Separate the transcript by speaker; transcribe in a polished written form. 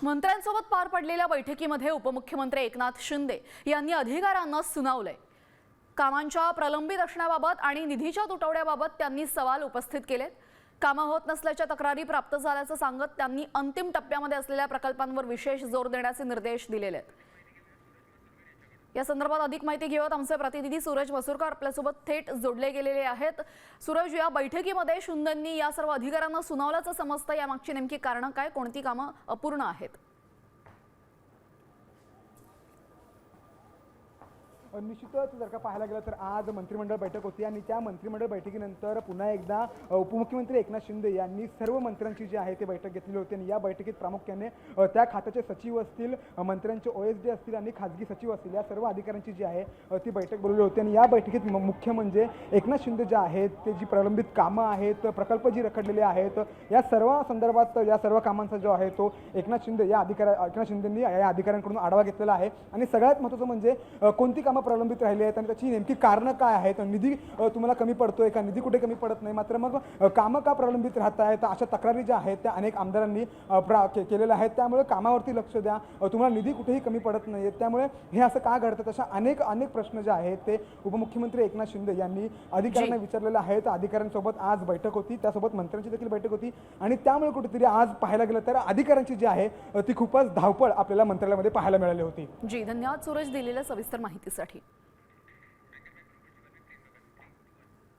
Speaker 1: मंत्र्यांसोबत पार पडलेल्या बैठकीमध्ये उपमुख्यमंत्री एकनाथ शिंदे यांनी अधिकाऱ्यांना सुनावलंय। कामांच्या प्रलंबित असण्याबाबत आणि निधीच्या तुटवड्याबाबत त्यांनी सवाल उपस्थित केलेत। कामं होत नसल्याच्या तक्रारी प्राप्त झाल्याचं सांगत त्यांनी अंतिम टप्प्यामध्ये असलेल्या प्रकल्पांवर विशेष जोर देण्याचे निर्देश दिलेले आहेत। या संदर्भात अधिक माहिती घेऊयात आमचे प्रतिनिधी सूरज मसूरकर आपल्यासोबत थेट जोडले गेलेले आहेत। सूरज, या बैठकीमध्ये शिंदेंनी या सर्व अधिकाऱ्यांना सुनावल्याचं समजतं, यामागची नेमकी कारणं काय, कोणती कामं अपूर्ण आहेत?
Speaker 2: निश्चितच जर का पाहायला गेलं तर आज मंत्रिमंडळ बैठक होती आणि त्या मंत्रिमंडळ बैठकीनंतर पुन्हा एकदा उपमुख्यमंत्री एकनाथ शिंदे यांनी सर्व मंत्र्यांची जी आहे ते बैठक घेतलेली होती आणि या बैठकीत प्रामुख्याने त्या खात्याचे सचिव असतील, मंत्र्यांचे OSD असतील आणि खाजगी सचिव असतील, या सर्व अधिकाऱ्यांची जी आहे ती बैठक बोलवली होती। आणि या बैठकीत मुख्य म्हणजे एकनाथ शिंदे जे आहेत ते जी प्रलंबित कामं आहेत, प्रकल्प जी रखडलेले आहेत, या सर्व संदर्भात या सर्व कामांचा जो आहे तो एकनाथ शिंदेंनी या अधिकाऱ्यांकडून आढावा घेतलेला आहे। आणि सगळ्यात महत्त्वाचं म्हणजे कोणती कामं प्रलंबित राहिली आहेत आणि त्याची नेमकी कारणं काय आहेत, निधी तुम्हाला कमी पडतोय का, निधी कुठे कमी पडत नाही, मात्र मग कामं का प्रलंबित राहत आहेत, अशा तक्रारी ज्या आहेत त्या अनेक आमदारांनी केलेल्या आहेत। त्यामुळे कामावरती लक्ष द्या, तुम्हाला निधी कुठेही कमी पडत नाही, त्यामुळे हे असं का घडतं, अशा अनेक प्रश्न जे आहेत ते उपमुख्यमंत्री एकनाथ शिंदे यांनी अधिकाऱ्यांना विचारलेले आहेत। अधिकाऱ्यांसोबत आज बैठक होती, त्यासोबत मंत्र्यांची देखील बैठक होती आणि त्यामुळे कुठेतरी आज पाहायला गेलं तर अधिकाऱ्यांची जी आहे ती खूपच धावपळ आपल्याला मंत्रालयामध्ये पाहायला मिळाली होती।
Speaker 1: जी, धन्यवाद सूरज दिलेल्या सविस्तर माहितीसाठी।